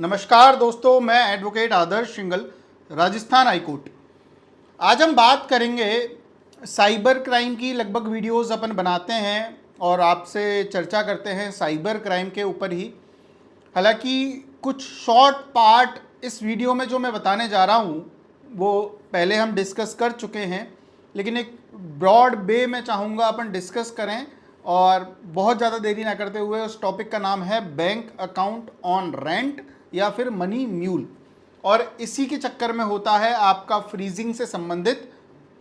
नमस्कार दोस्तों, मैं एडवोकेट आदर्श सिंगल, राजस्थान हाईकोर्ट। आज हम बात करेंगे साइबर क्राइम की। लगभग वीडियोस अपन बनाते हैं और आपसे चर्चा करते हैं साइबर क्राइम के ऊपर ही। हालांकि कुछ शॉर्ट पार्ट इस वीडियो में जो मैं बताने जा रहा हूँ वो पहले हम डिस्कस कर चुके हैं, लेकिन एक ब्रॉड वे में चाहूँगा अपन डिस्कस करें और बहुत ज़्यादा देरी ना करते हुए। उस टॉपिक का नाम है बैंक अकाउंट ऑन रेंट या फिर मनी म्यूल, और इसी के चक्कर में होता है आपका फ्रीजिंग से संबंधित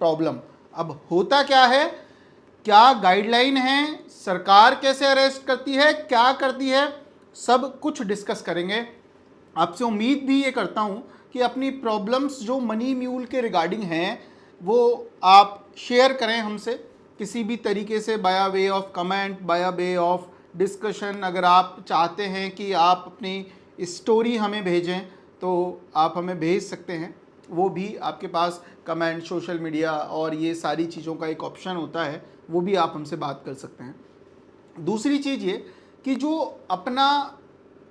प्रॉब्लम। अब होता क्या है, क्या गाइडलाइन है, सरकार कैसे अरेस्ट करती है, क्या करती है, सब कुछ डिस्कस करेंगे। आपसे उम्मीद भी ये करता हूँ कि अपनी प्रॉब्लम्स जो मनी म्यूल के रिगार्डिंग हैं वो आप शेयर करें हमसे किसी भी तरीके से, बाया वे ऑफ कमेंट, बाया वे ऑफ डिस्कशन। अगर आप चाहते हैं कि आप अपनी स्टोरी हमें भेजें तो आप हमें भेज सकते हैं। वो भी आपके पास कमेंट, सोशल मीडिया और ये सारी चीज़ों का एक ऑप्शन होता है, वो भी आप हमसे बात कर सकते हैं। दूसरी चीज़ ये कि जो अपना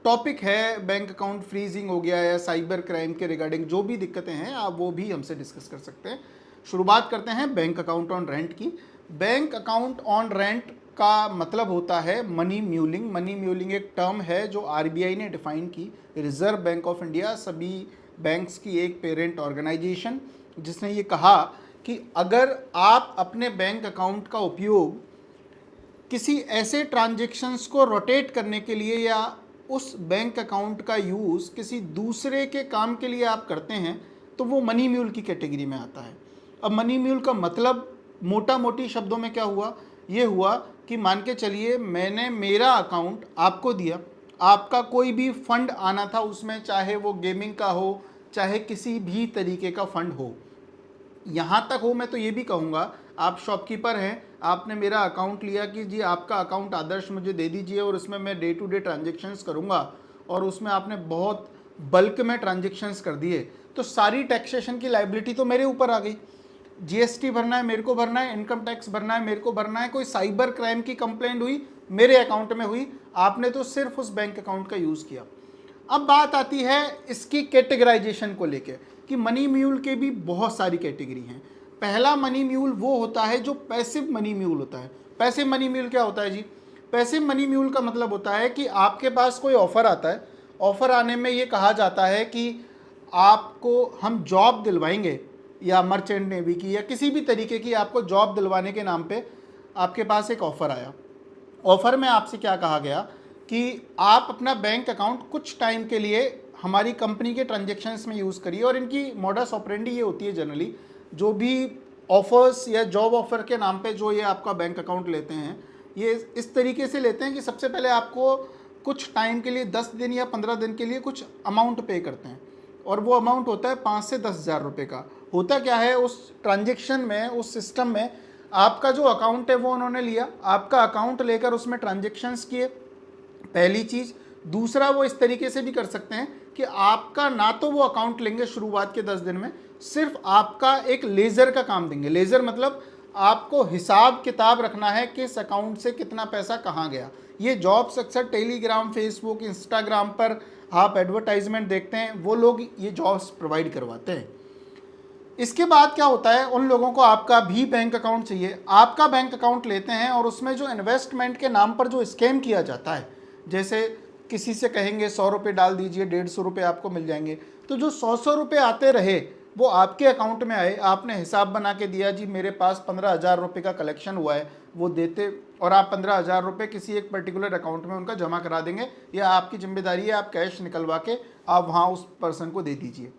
टॉपिक है, बैंक अकाउंट फ्रीजिंग हो गया या साइबर क्राइम के रिगार्डिंग जो भी दिक्कतें हैं, आप वो भी हमसे डिस्कस कर सकते हैं। शुरुआत करते हैं बैंक अकाउंट ऑन रेंट की। बैंक अकाउंट ऑन रेंट का मतलब होता है मनी म्यूलिंग। मनी म्यूलिंग एक टर्म है जो आरबीआई ने डिफाइन की, रिजर्व बैंक ऑफ इंडिया, सभी बैंक्स की एक पेरेंट ऑर्गेनाइजेशन, जिसने ये कहा कि अगर आप अपने बैंक अकाउंट का उपयोग किसी ऐसे ट्रांजेक्शन्स को रोटेट करने के लिए या उस बैंक अकाउंट का यूज़ किसी दूसरे के काम के लिए आप करते हैं तो वो मनी म्यूल की कैटेगरी में आता है। अब मनी म्यूल का मतलब मोटा मोटी शब्दों में क्या हुआ, ये हुआ कि मान के चलिए मैंने मेरा अकाउंट आपको दिया, आपका कोई भी फंड आना था उसमें, चाहे वो गेमिंग का हो, चाहे किसी भी तरीके का फंड हो। यहाँ तक हो, मैं तो ये भी कहूँगा, आप शॉपकीपर हैं, आपने मेरा अकाउंट लिया कि जी आपका अकाउंट आदर्श मुझे दे दीजिए और उसमें मैं डे टू डे ट्रांजेक्शन्स करूँगा, और उसमें आपने बहुत बल्क में ट्रांजेक्शन्स कर दिए, तो सारी टैक्सेशन की लाइबिलिटी तो मेरे ऊपर आ गई। जीएसटी भरना है मेरे को भरना है, इनकम टैक्स भरना है मेरे को भरना है। कोई साइबर क्राइम की कंप्लेंट हुई मेरे अकाउंट में हुई, आपने तो सिर्फ उस बैंक अकाउंट का यूज़ किया। अब बात आती है इसकी कैटेगराइजेशन को लेके कि मनी म्यूल के भी बहुत सारी कैटेगरी हैं। पहला मनी म्यूल वो होता है जो पैसिव मनी म्यूल होता है। पैसिव मनी म्यूल क्या होता है जी? पैसिव मनी म्यूल का मतलब होता है कि आपके पास कोई ऑफर आता है, ऑफर आने में ये कहा जाता है कि आपको हम जॉब दिलवाएंगे, या मर्चेंट नेवी की या किसी भी तरीके की आपको जॉब दिलवाने के नाम पे आपके पास एक ऑफ़र आया। ऑफ़र में आपसे क्या कहा गया कि आप अपना बैंक अकाउंट कुछ टाइम के लिए हमारी कंपनी के ट्रांजेक्शन्स में यूज़ करिए। और इनकी मोडस ऑपरेंडी ये होती है, जनरली जो भी ऑफर्स या जॉब ऑफ़र के नाम पे जो ये आपका बैंक अकाउंट लेते हैं, ये इस तरीके से लेते हैं कि सबसे पहले आपको कुछ टाइम के लिए 10 दिन या 15 दिन के लिए कुछ अमाउंट पे करते हैं, और वो अमाउंट होता है 5 से 10,000 रुपये का। होता क्या है, उस ट्रांजेक्शन में, उस सिस्टम में आपका जो अकाउंट है वो उन्होंने लिया, आपका अकाउंट लेकर उसमें ट्रांजेक्शन्स किए, पहली चीज़। दूसरा, वो इस तरीके से भी कर सकते हैं कि आपका ना तो वो अकाउंट लेंगे शुरुआत के 10 दिन में, सिर्फ आपका एक लेज़र का काम देंगे। लेज़र मतलब आपको हिसाब किताब रखना है किस अकाउंट से कितना पैसा कहाँ गया। ये जॉब्स अक्सर टेलीग्राम, फेसबुक, इंस्टाग्राम पर आप एडवर्टाइजमेंट देखते हैं, वो लोग ये जॉब्स प्रोवाइड करवाते हैं। इसके बाद क्या होता है, उन लोगों को आपका भी बैंक अकाउंट चाहिए, आपका बैंक अकाउंट लेते हैं और उसमें जो इन्वेस्टमेंट के नाम पर जो स्कैम किया जाता है, जैसे किसी से कहेंगे 100 रुपये डाल दीजिए, 150 रुपये आपको मिल जाएंगे, तो जो 100 रुपये आते रहे वो आपके अकाउंट में आए, आपने हिसाब बना के दिया जी मेरे पास 15,000 रुपये का कलेक्शन हुआ है, वो देते, और आप 15,000 रुपये किसी एक पर्टिकुलर अकाउंट में उनका जमा करा देंगे, या आपकी जिम्मेदारी है आप कैश निकलवा के आप वहाँ उस पर्सन को दे दीजिए।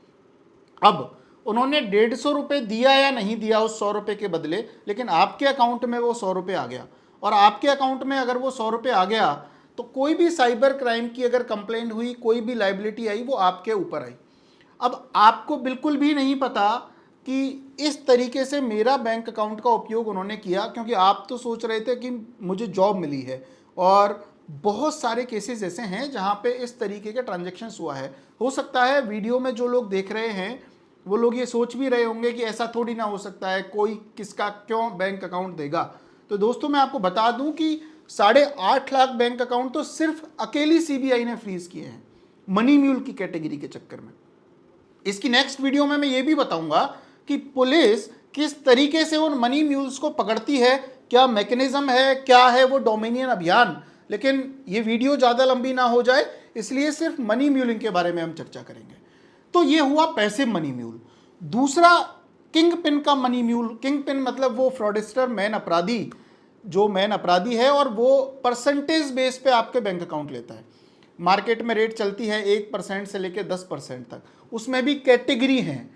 अब उन्होंने 150 रुपये दिया या नहीं दिया उस 100 रुपये के बदले, लेकिन आपके अकाउंट में वो 100 रुपये आ गया, और आपके अकाउंट में अगर वो 100 रुपये आ गया तो कोई भी साइबर क्राइम की अगर कंप्लेंट हुई, कोई भी लाइबिलिटी आई, वो आपके ऊपर आई। अब आपको बिल्कुल भी नहीं पता कि इस तरीके से मेरा बैंक अकाउंट का उपयोग उन्होंने किया, क्योंकि आप तो सोच रहे थे कि मुझे जॉब मिली है, और बहुत सारे केसेस ऐसे हैं जहां पे इस तरीके के ट्रांजेक्शन्स हुआ है। हो सकता है वीडियो में जो लोग देख रहे हैं वो लोग ये सोच भी रहे होंगे कि ऐसा थोड़ी ना हो सकता है, कोई किसका क्यों बैंक अकाउंट देगा। तो दोस्तों, मैं आपको बता दूं कि 8.5 लाख बैंक अकाउंट तो सिर्फ अकेली सीबीआई ने फ्रीज किए हैं। मनी म्यूल की कैटेगरी के चक्कर में। इसकी नेक्स्ट वीडियो में मैं ये भी बताऊंगा कि पुलिस किस तरीके से उन मनी म्यूल्स को पकड़ती है, क्या मैकेनिज्म है, क्या है वो डोमिनियन अभियान। लेकिन ये वीडियो ज़्यादा लंबी ना हो जाए इसलिए सिर्फ मनी म्यूलिंग के बारे में हम चर्चा करेंगे। तो ये हुआ पैसिव मनी म्यूल। दूसरा किंग पिन का मनी म्यूल। किंग पिन मतलब वो फ्रॉडस्टर, मैन अपराधी, जो मैन अपराधी है और वो परसेंटेज बेस पे आपके बैंक अकाउंट लेता है। मार्केट में रेट चलती है 1% से लेकर 10% तक, उसमें भी कैटेगरी हैं।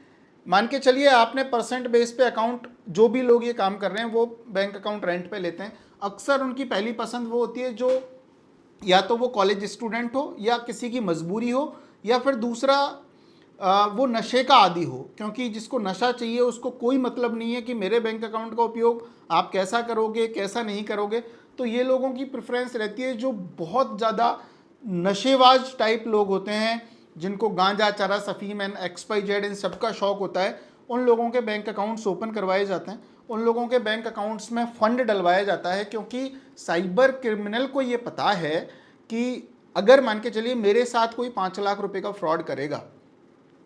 मान के चलिए आपने परसेंट बेस पे अकाउंट, जो भी लोग ये काम कर रहे हैं वो बैंक अकाउंट रेंट पे लेते हैं। अक्सर उनकी पहली पसंद वो होती है जो या तो वो कॉलेज स्टूडेंट हो या किसी की मजबूरी हो या फिर दूसरा वो नशे का आदी हो, क्योंकि जिसको नशा चाहिए उसको कोई मतलब नहीं है कि मेरे बैंक अकाउंट का उपयोग आप कैसा करोगे कैसा नहीं करोगे। तो ये लोगों की प्रेफरेंस रहती है जो बहुत ज़्यादा नशेबाज टाइप लोग होते हैं, जिनको गांजा, चरस, अफीम एंड XYZ इन सबका शौक होता है। उन लोगों के बैंक अकाउंट्स ओपन करवाए जाते हैं, उन लोगों के बैंक अकाउंट्स में फ़ंड डलवाया जाता है, क्योंकि साइबर क्रिमिनल को ये पता है कि अगर मान के चलिए मेरे साथ कोई 5 लाख रुपए का फ्रॉड करेगा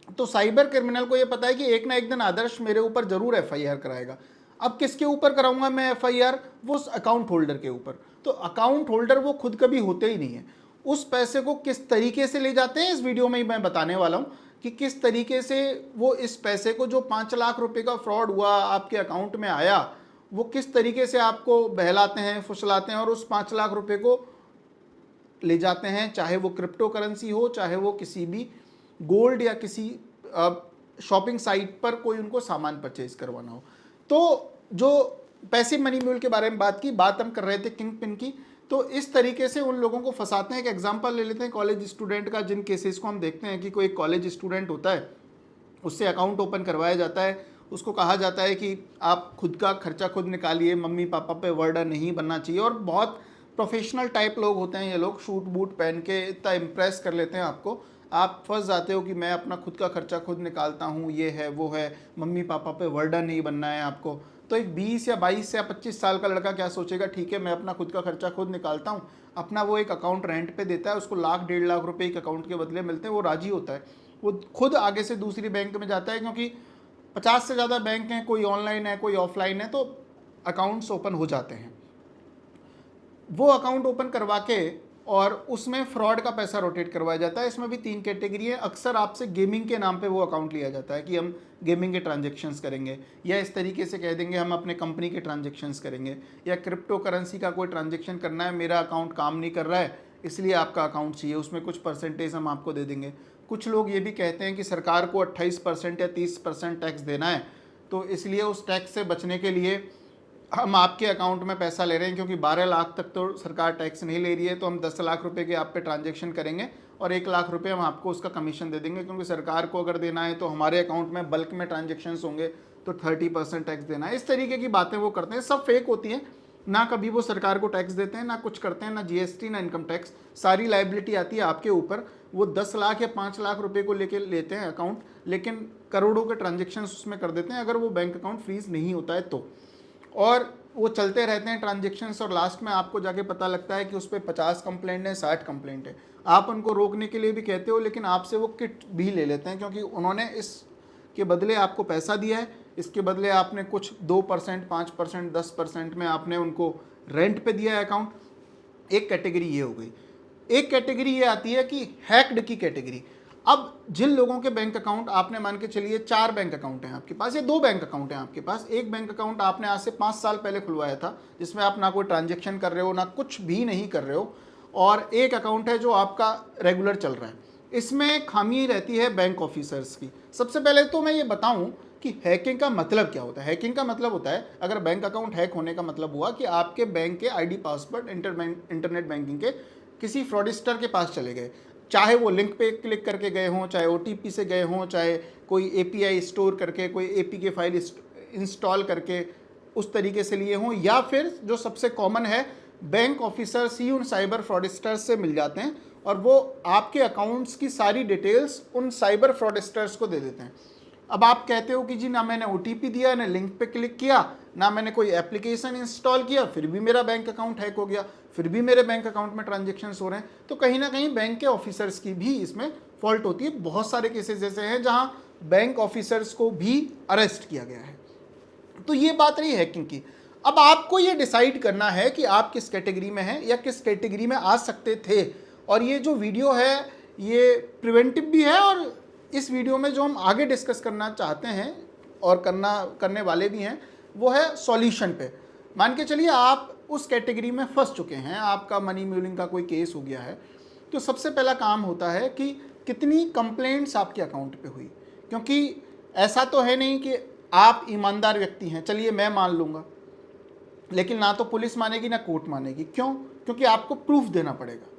तो साइबर क्रिमिनल को ये पता है कि एक ना एक दिन आदर्श मेरे ऊपर जरूर FIR कराएगा। अब किसके ऊपर कराऊंगा मैं FIR? वो अकाउंट होल्डर के ऊपर। तो अकाउंट होल्डर वो खुद कभी होते ही नहीं है। उस पैसे को किस तरीके से ले जाते हैं इस वीडियो में ही मैं बताने वाला हूँ कि किस तरीके से वो इस पैसे को, जो 5 लाख रुपए का फ्रॉड हुआ आपके अकाउंट में आया, वो किस तरीके से आपको बहलाते हैं, फुसलाते हैं और उस 5 लाख रुपए को ले जाते हैं, चाहे वो क्रिप्टो करेंसी हो, चाहे वो किसी भी गोल्ड या किसी शॉपिंग साइट पर कोई उनको सामान परचेज करवाना हो। तो जो पैसिव मनी म्यूल के बारे में बात हम कर रहे थे किंग पिन की। तो इस तरीके से उन लोगों को फंसाते हैं। एक एग्जांपल ले लेते हैं कॉलेज स्टूडेंट का, जिन केसेस को हम देखते हैं कि कोई कॉलेज स्टूडेंट होता है, उससे अकाउंट ओपन करवाया जाता है, उसको कहा जाता है कि आप खुद का खर्चा खुद निकालिए, मम्मी पापा पे वर्डन नहीं बनना चाहिए। और बहुत प्रोफेशनल टाइप लोग होते हैं ये लोग, शूट बूट पहन के इतना इम्प्रेस कर लेते हैं आपको, आप फंस जाते हो कि मैं अपना खुद का खर्चा खुद निकालता हूँ, ये है वो है, मम्मी पापा पे वर्डन नहीं बनना है आपको। तो एक 20 या 22 या 25 साल का लड़का क्या सोचेगा, ठीक है मैं अपना खुद का खर्चा खुद निकालता हूँ, अपना वो एक अकाउंट रेंट पे देता है, उसको लाख 1.5 लाख रुपए एक अकाउंट के बदले मिलते हैं, वो राजी होता है, वो खुद आगे से दूसरी बैंक में जाता है, क्योंकि 50 से ज़्यादा बैंक हैं, कोई ऑनलाइन है कोई ऑफलाइन है, तो अकाउंट्स ओपन हो जाते हैं। वो अकाउंट ओपन करवा के और उसमें फ्रॉड का पैसा रोटेट करवाया जाता है। इसमें भी 3 कैटेगरी है। अक्सर आपसे गेमिंग के नाम पे वो अकाउंट लिया जाता है कि हम गेमिंग के ट्रांजेक्शन्स करेंगे, या इस तरीके से कह देंगे हम अपने कंपनी के ट्रांजेक्शन्स करेंगे, या क्रिप्टो करेंसी का कोई ट्रांजेक्शन करना है, मेरा अकाउंट काम नहीं कर रहा है इसलिए आपका अकाउंट चाहिए, उसमें कुछ परसेंटेज हम आपको दे देंगे। कुछ लोग ये भी कहते हैं कि सरकार को 28% या 30% टैक्स देना है, तो इसलिए उस टैक्स से बचने के लिए हम आपके अकाउंट में पैसा ले रहे हैं, क्योंकि 12 लाख तक तो सरकार टैक्स नहीं ले रही है, तो हम 10 लाख रुपए के आप पे ट्रांजैक्शन करेंगे और 1 लाख रुपए हम आपको उसका कमीशन दे देंगे, क्योंकि सरकार को अगर देना है तो हमारे अकाउंट में बल्क में ट्रांजेक्शन्स होंगे तो 30% टैक्स देना है। इस तरीके की बातें वो करते हैं, सब फेक होती हैं। ना कभी वो सरकार को टैक्स देते हैं, ना कुछ करते हैं, ना GST ना इनकम टैक्स, सारी लाइबिलिटी आती है आपके ऊपर। वो 10 लाख या 5 लाख रुपए को लेके लेते हैं अकाउंट, लेकिन करोड़ों के ट्रांजेक्शन उसमें कर देते हैं अगर वो बैंक अकाउंट फ्रीज नहीं होता है तो। और वो चलते रहते हैं ट्रांजेक्शन्स, और लास्ट में आपको जाके पता लगता है कि उस पर 50 कंप्लेंट है, 60 कंप्लेंट है। आप उनको रोकने के लिए भी कहते हो, लेकिन आपसे वो किट भी ले लेते हैं, क्योंकि उन्होंने इसके बदले आपको पैसा दिया है, इसके बदले आपने कुछ 2%, 5%, 10% में आपने उनको रेंट पे दिया है अकाउंट। एक कैटेगरी ये हो गई। एक कैटेगरी ये आती है कि हैक्ड की कैटेगरी। अब जिन लोगों के बैंक अकाउंट, आपने मान के चलिए 4 बैंक अकाउंट हैं आपके पास या 2 बैंक अकाउंट हैं आपके पास, एक बैंक अकाउंट आपने आज से 5 साल पहले खुलवाया था, जिसमें आप ना कोई ट्रांजेक्शन कर रहे हो, ना कुछ भी नहीं कर रहे हो, और एक अकाउंट है जो आपका रेगुलर चल रहा है। इसमें खामी रहती है बैंक ऑफिसर्स की। सबसे पहले तो मैं ये बताऊं कि हैकिंग का मतलब क्या होता है। हैकिंग का मतलब होता है, अगर बैंक अकाउंट हैक होने का मतलब हुआ कि आपके बैंक के ID पासवर्ड इंटरनेट बैंकिंग के किसी फ्रॉडिस्टर के पास चले गए, चाहे वो लिंक पे क्लिक करके गए हों, चाहे OTP से गए हों, चाहे कोई API स्टोर करके, कोई APK फाइल इंस्टॉल करके उस तरीके से लिए हों, या फिर जो सबसे कॉमन है, बैंक ऑफिसर्स ही उन साइबर फ्रॉडिस्टर्स से मिल जाते हैं और वो आपके अकाउंट्स की सारी डिटेल्स उन साइबर फ्रॉडिस्टर्स को दे देते हैं। अब आप कहते हो कि जी ना मैंने OTP दिया, ना लिंक पे क्लिक किया, ना मैंने कोई एप्लीकेशन इंस्टॉल किया, फिर भी मेरा बैंक अकाउंट हैक हो गया, फिर भी मेरे बैंक अकाउंट में ट्रांजेक्शन्स हो रहे हैं। तो कहीं ना कहीं बैंक के ऑफिसर्स की भी इसमें फॉल्ट होती है। बहुत सारे केसेस ऐसे हैं जहां बैंक ऑफिसर्स को भी अरेस्ट किया गया है। तो ये बात रही हैकिंग की। अब आपको ये डिसाइड करना है कि आप किस कैटेगरी में हैं या किस कैटेगरी में आ सकते थे। और ये जो वीडियो है ये प्रिवेंटिव भी है, और इस वीडियो में जो हम आगे डिस्कस करना चाहते हैं और करने वाले भी हैं वो है सॉल्यूशन पे। मान के चलिए आप उस कैटेगरी में फंस चुके हैं, आपका मनी म्यूलिंग का कोई केस हो गया है, तो सबसे पहला काम होता है कि कितनी कंप्लेंट्स आपके अकाउंट पे हुई। क्योंकि ऐसा तो है नहीं कि आप ईमानदार व्यक्ति हैं, चलिए मैं मान लूँगा, लेकिन ना तो पुलिस मानेगी ना कोर्ट मानेगी। क्यों? क्योंकि आपको प्रूफ देना पड़ेगा।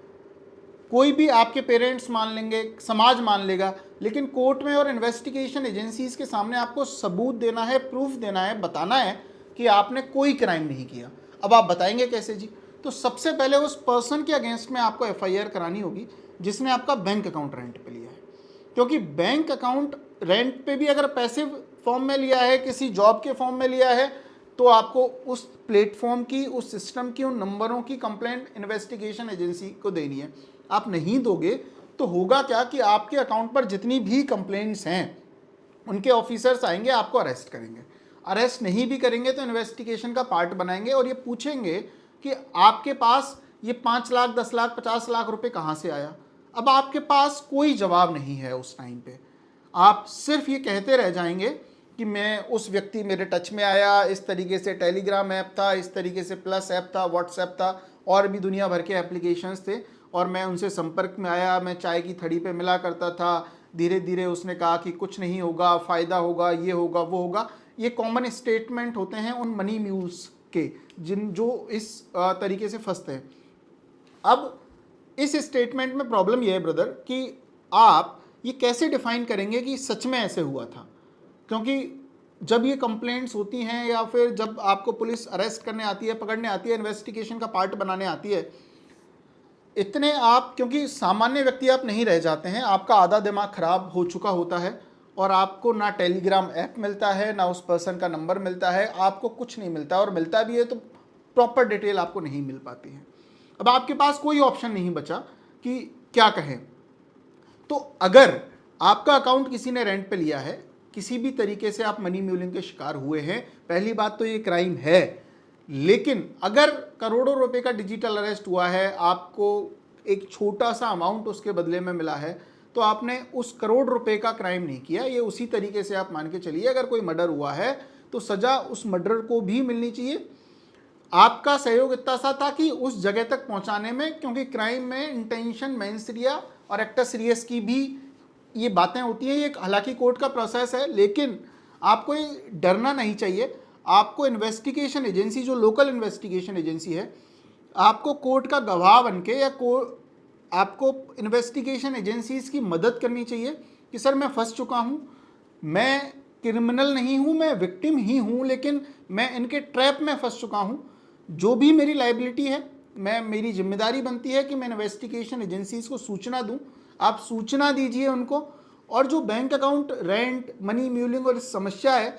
कोई भी आपके पेरेंट्स मान लेंगे, समाज मान लेगा, लेकिन कोर्ट में और इन्वेस्टिगेशन एजेंसीज के सामने आपको सबूत देना है, प्रूफ देना है, बताना है कि आपने कोई क्राइम नहीं किया। अब आप बताएंगे कैसे जी? तो सबसे पहले उस पर्सन के अगेंस्ट में आपको FIR करानी होगी जिसने आपका बैंक अकाउंट रेंट पे लिया है। क्योंकि बैंक अकाउंट रेंट पे भी अगर पैसिव फॉर्म में लिया है, किसी जॉब के फॉर्म में लिया है, तो आपको उस प्लेटफॉर्म की, उस सिस्टम की, उन नंबरों की कंप्लेंट इन्वेस्टिगेशन एजेंसी को देनी है। आप नहीं दोगे तो होगा क्या कि आपके अकाउंट पर जितनी भी कंप्लेंट्स हैं उनके ऑफिसर्स आएंगे, आपको अरेस्ट करेंगे। अरेस्ट नहीं भी करेंगे तो इन्वेस्टिगेशन का पार्ट बनाएंगे और ये पूछेंगे कि आपके पास ये 5 लाख, 10 लाख, 50 लाख रुपए कहाँ से आया। अब आपके पास कोई जवाब नहीं है उस टाइम पे। आप सिर्फ ये कहते रह जाएंगे कि मैं, उस व्यक्ति मेरे टच में आया, इस तरीके से टेलीग्राम ऐप था, इस तरीके से प्लस ऐप था, व्हाट्सएप था, और भी दुनिया भर के एप्लीकेशंस थे, और मैं उनसे संपर्क में आया, मैं चाय की थड़ी पे मिला करता था, धीरे धीरे उसने कहा कि कुछ नहीं होगा, फ़ायदा होगा, ये होगा, वो होगा। ये कॉमन स्टेटमेंट होते हैं उन मनी म्यूल्स के जो इस तरीके से फंसते हैं। अब इस स्टेटमेंट में प्रॉब्लम यह है ब्रदर कि आप ये कैसे डिफाइन करेंगे कि सच में ऐसे हुआ था। क्योंकि जब ये कंप्लेंट्स होती हैं या फिर जब आपको पुलिस अरेस्ट करने आती है, पकड़ने आती है, इन्वेस्टिगेशन का पार्ट बनाने आती है, इतने आप, क्योंकि सामान्य व्यक्ति आप नहीं रह जाते हैं, आपका आधा दिमाग खराब हो चुका होता है और आपको ना टेलीग्राम ऐप मिलता है, ना उस पर्सन का नंबर मिलता है, आपको कुछ नहीं मिलता, और मिलता भी है तो प्रॉपर डिटेल आपको नहीं मिल पाती है। अब आपके पास कोई ऑप्शन नहीं बचा कि क्या कहें। तो अगर आपका अकाउंट किसी ने रेंट पे लिया है, किसी भी तरीके से आप मनी म्यूलिंग के शिकार हुए हैं, पहली बात तो ये क्राइम है। लेकिन अगर करोड़ों रुपए का डिजिटल अरेस्ट हुआ है, आपको एक छोटा सा अमाउंट उसके बदले में मिला है, तो आपने उस करोड़ रुपए का क्राइम नहीं किया। ये उसी तरीके से आप मान के चलिए, अगर कोई मर्डर हुआ है तो सजा उस मर्डर को भी मिलनी चाहिए। आपका सहयोग इतना सा था कि उस जगह तक पहुंचाने में, क्योंकि क्राइम में इंटेंशन, मेंसरिया और एक्टस रियस की भी ये बातें होती हैं। ये हालांकि कोर्ट का प्रोसेस है, लेकिन आपको ये डरना नहीं चाहिए। आपको इन्वेस्टिगेशन एजेंसी, जो लोकल इन्वेस्टिगेशन एजेंसी है, आपको कोर्ट का गवाह बन के या आपको इन्वेस्टिगेशन एजेंसीज की मदद करनी चाहिए कि सर मैं फंस चुका हूँ, मैं क्रिमिनल नहीं हूँ, मैं विक्टिम ही हूँ, लेकिन मैं इनके ट्रैप में फंस चुका हूँ। जो भी मेरी लाइबिलिटी है, मेरी जिम्मेदारी बनती है कि मैं इन्वेस्टिगेशन एजेंसीज को सूचना दूँ। आप सूचना दीजिए उनको। और जो bank account rent, money mewling और इस समस्या है,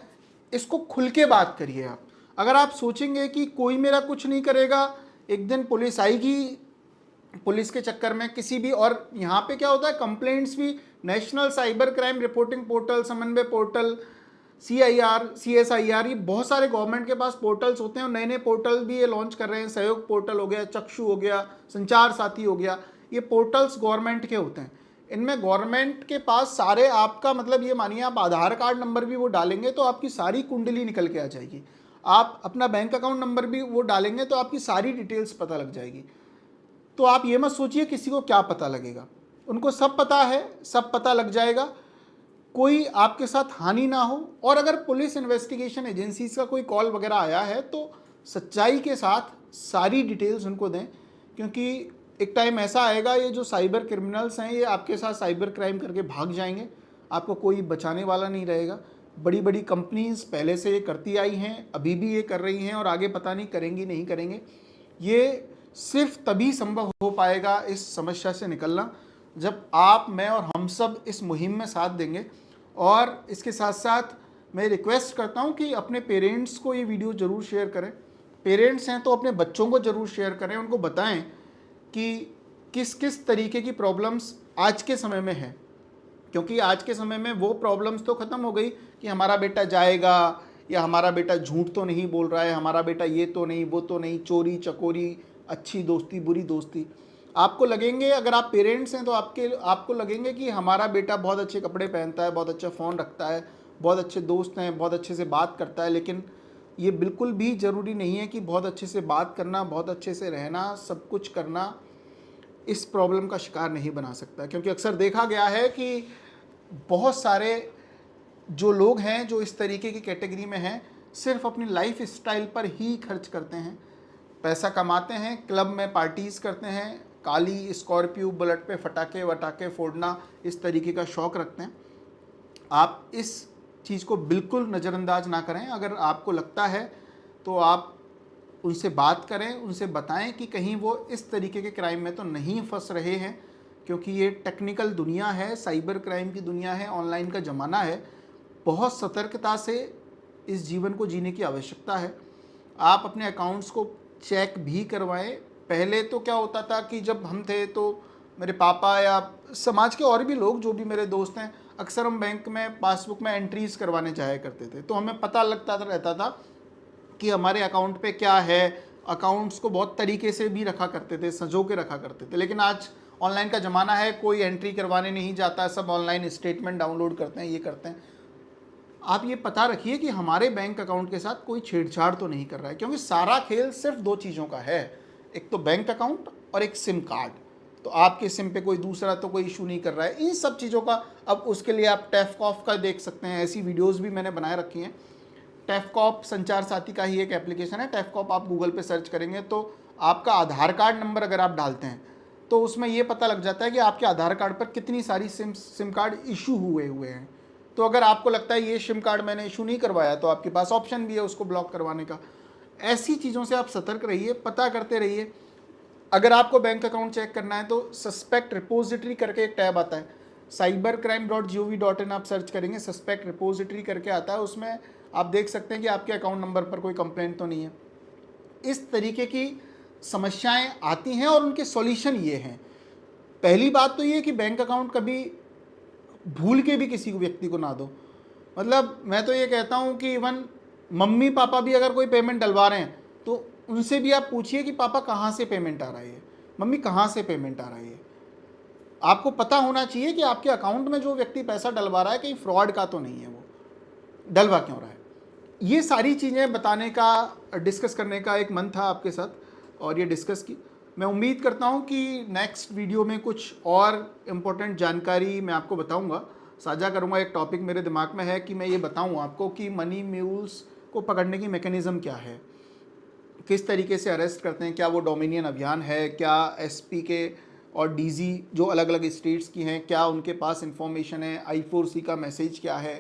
इसको खुल के बात करिए आप। अगर आप सोचेंगे कि कोई मेरा कुछ नहीं करेगा, एक दिन पुलिस आएगी, पुलिस के चक्कर में किसी भी, और यहाँ पे क्या होता है, कंप्लेंट्स भी national cyber crime reporting portal, समन्वय पोर्टल, CIR, CSIR, ये बहुत सारे गवर्नमेंट के पास पोर्टल्स होते हैं, और नए नए पोर्टल भी ये लॉन्च कर रहे हैं। सहयोग पोर्टल हो गया, चक्षु हो गया, संचार साथी हो गया, ये पोर्टल्स गवर्नमेंट के होते हैं। इनमें गवर्नमेंट के पास सारे, आपका मतलब ये मानिए आप आधार कार्ड नंबर भी वो डालेंगे तो आपकी सारी कुंडली निकल के आ जाएगी। आप अपना बैंक अकाउंट नंबर भी वो डालेंगे तो आपकी सारी डिटेल्स पता लग जाएगी। तो आप ये मत सोचिए किसी को क्या पता लगेगा, उनको सब पता है, सब पता लग जाएगा, कोई आपके साथ हानि ना हो। और अगर पुलिस इन्वेस्टिगेशन एजेंसीज का कोई कॉल वगैरह आया है तो सच्चाई के साथ सारी डिटेल्स उनको दें, क्योंकि एक टाइम ऐसा आएगा, ये जो साइबर क्रिमिनल्स हैं ये आपके साथ साइबर क्राइम करके भाग जाएंगे, आपको कोई बचाने वाला नहीं रहेगा। बड़ी बड़ी कंपनीज पहले से ये करती आई हैं, अभी भी ये कर रही हैं, और आगे पता नहीं करेंगी नहीं करेंगे। ये सिर्फ तभी संभव हो पाएगा इस समस्या से निकलना, जब आप, मैं और हम सब इस मुहिम में साथ देंगे। और इसके साथ साथ मैं रिक्वेस्ट करता हूँ कि अपने पेरेंट्स को ये वीडियो ज़रूर शेयर करें। पेरेंट्स हैं तो अपने बच्चों को ज़रूर शेयर करें, उनको बताएं कि किस किस तरीके की प्रॉब्लम्स आज के समय में है, क्योंकि आज के समय में वो प्रॉब्लम्स तो ख़त्म हो गई कि हमारा बेटा जाएगा या हमारा बेटा झूठ तो नहीं बोल रहा है, हमारा बेटा ये तो नहीं, वो तो नहीं, चोरी चकोरी, अच्छी दोस्ती बुरी दोस्ती। आपको लगेंगे, अगर आप पेरेंट्स हैं तो आपको लगेंगे कि हमारा बेटा बहुत अच्छे कपड़े पहनता है, बहुत अच्छा फ़ोन रखता है, बहुत अच्छे दोस्त हैं, बहुत अच्छे से बात करता है, लेकिन ये बिल्कुल भी ज़रूरी नहीं है कि बहुत अच्छे से बात करना, बहुत अच्छे से रहना, सब कुछ करना इस प्रॉब्लम का शिकार नहीं बना सकता। क्योंकि अक्सर देखा गया है कि बहुत सारे जो लोग हैं जो इस तरीके की कैटेगरी में हैं, सिर्फ अपनी लाइफ स्टाइल पर ही खर्च करते हैं, पैसा कमाते हैं, क्लब में पार्टीज़ करते हैं, काली स्कॉर्पियो बुलेट पे फटाके वटाके फोड़ना, इस तरीके का शौक़ रखते हैं। आप इस चीज़ को बिल्कुल नज़रअंदाज ना करें। अगर आपको लगता है तो आप उनसे बात करें, उनसे बताएं कि कहीं वो इस तरीके के क्राइम में तो नहीं फंस रहे हैं, क्योंकि ये टेक्निकल दुनिया है, साइबर क्राइम की दुनिया है, ऑनलाइन का ज़माना है। बहुत सतर्कता से इस जीवन को जीने की आवश्यकता है। आप अपने अकाउंट्स को चेक भी करवाएं। पहले तो क्या होता था कि जब हम थे तो मेरे पापा या समाज के और भी लोग, जो भी मेरे दोस्त हैं, अक्सर हम बैंक में पासबुक में एंट्रीज़ करवाने जाया करते थे, तो हमें पता रहता था कि हमारे अकाउंट पे क्या है। अकाउंट्स को बहुत तरीके से भी रखा करते थे, संजो के रखा करते थे। लेकिन आज ऑनलाइन का ज़माना है, कोई एंट्री करवाने नहीं जाता, सब ऑनलाइन स्टेटमेंट डाउनलोड करते हैं, ये करते हैं। आप ये पता रखिए कि हमारे बैंक अकाउंट के साथ कोई छेड़छाड़ तो नहीं कर रहा है, क्योंकि सारा खेल सिर्फ दो चीज़ों का है, एक तो बैंक अकाउंट और एक सिम कार्ड। तो आपके सिम पे कोई दूसरा तो कोई इशू नहीं कर रहा है इन सब चीज़ों का। अब उसके लिए आप टैफकॉफ का देख सकते हैं, ऐसी वीडियोज़ भी मैंने बनाए रखी हैं। टैफकॉप संचार साथी का ही एक एप्लीकेशन है। टैफकॉप आप गूगल पे सर्च करेंगे तो आपका आधार कार्ड नंबर अगर आप डालते हैं तो उसमें ये पता लग जाता है कि आपके आधार कार्ड पर कितनी सारी सिम कार्ड इशू हुए हैं। तो अगर आपको लगता है ये सिम कार्ड मैंने इशू नहीं करवाया, तो आपके पास ऑप्शन भी है उसको ब्लॉक करवाने का। ऐसी चीज़ों से आप सतर्क रहिए, पता करते रहिए। अगर आपको बैंक अकाउंट चेक करना है तो सस्पेक्ट रिपोजिटरी करके एक टैब आता है, cybercrime.gov.in आप सर्च करेंगे, सस्पेक्ट रिपोजिटरी करके आता है। उसमें आप देख सकते हैं कि आपके अकाउंट नंबर पर कोई कंप्लेंट तो नहीं है। इस तरीके की समस्याएं आती हैं और उनके सॉल्यूशन ये हैं। पहली बात तो ये कि बैंक अकाउंट कभी भूल के भी किसी व्यक्ति को ना दो। मतलब मैं तो ये कहता हूँ कि इवन मम्मी पापा भी अगर कोई पेमेंट डलवा रहे हैं तो उनसे भी आप पूछिए कि पापा कहाँ से पेमेंट आ रही है, मम्मी कहाँ से पेमेंट आ रही है। आपको पता होना चाहिए कि आपके अकाउंट में जो व्यक्ति पैसा डलवा रहा है कहीं फ्रॉड का तो नहीं है, वो डलवा क्यों रहा है। ये सारी चीज़ें बताने का, डिस्कस करने का एक मन था आपके साथ और ये डिस्कस की। मैं उम्मीद करता हूँ कि नेक्स्ट वीडियो में कुछ और इम्पोर्टेंट जानकारी मैं आपको बताऊँगा, साझा करूँगा। एक टॉपिक मेरे दिमाग में है कि मैं ये बताऊँ आपको कि मनी म्यूल्स को पकड़ने की मैकेनिज़्म क्या है, किस तरीके से अरेस्ट करते हैं, क्या वो डोमिनियन अभियान है, क्या एसपी के और डीजी जो अलग अलग स्टेट्स की हैं, क्या उनके पास इंफॉर्मेशन है, I4C का मैसेज क्या है,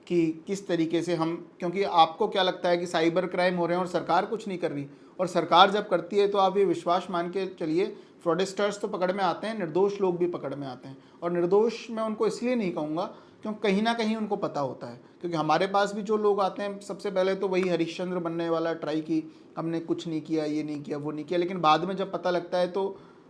कि किस तरीके से हम, क्योंकि आपको क्या लगता है कि साइबर क्राइम हो रहे हैं और सरकार कुछ नहीं कर रही, और सरकार जब करती है तो आप ये विश्वास मान के चलिए फ्रॉडस्टर्स तो पकड़ में आते हैं, निर्दोष लोग भी पकड़ में आते हैं। और निर्दोष मैं उनको इसलिए नहीं कहूँगा क्योंकि कहीं ना कहीं उनको पता होता है, क्योंकि हमारे पास भी जो लोग आते हैं सबसे पहले तो वही हरिश्चंद्र बनने वाला ट्राई की, हमने कुछ नहीं किया, ये नहीं किया, वो नहीं किया, लेकिन बाद में जब पता लगता है तो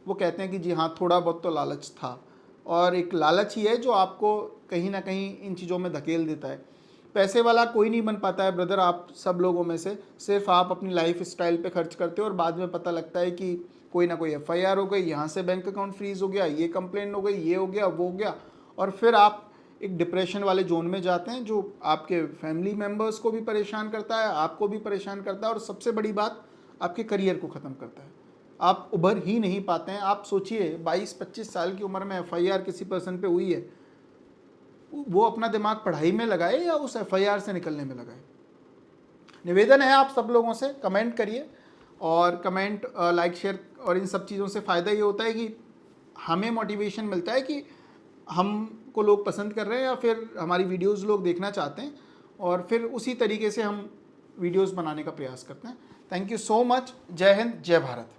वो कहते हैं कि जी हाँ थोड़ा बहुत तो लालच था। और एक लालच ही है जो आपको कहीं ना कहीं इन चीज़ों में धकेल देता है। पैसे वाला कोई नहीं बन पाता है ब्रदर, आप सब लोगों में से सिर्फ आप अपनी लाइफ स्टाइल पे खर्च करते हो और बाद में पता लगता है कि कोई ना कोई FIR हो गई, यहाँ से बैंक अकाउंट फ्रीज हो गया, ये कंप्लेंट हो गई, ये हो गया, वो हो गया, और फिर आप एक डिप्रेशन वाले जोन में जाते हैं जो आपके फैमिली मेम्बर्स को भी परेशान करता है, आपको भी परेशान करता है, और सबसे बड़ी बात आपके करियर को ख़त्म करता है। आप उभर ही नहीं पाते हैं। आप सोचिए 22-25 साल की उम्र में FIR किसी पर्सन पे हुई है, वो अपना दिमाग पढ़ाई में लगाए या उस FIR से निकलने में लगाए। निवेदन है आप सब लोगों से, कमेंट करिए, और कमेंट लाइक शेयर, और इन सब चीज़ों से फ़ायदा ये होता है कि हमें मोटिवेशन मिलता है कि हमको लोग पसंद कर रहे हैं या फिर हमारी वीडियोस लोग देखना चाहते हैं, और फिर उसी तरीके से हम वीडियोस बनाने का प्रयास करते हैं। Thank you so much. जय हिंद, जय भारत।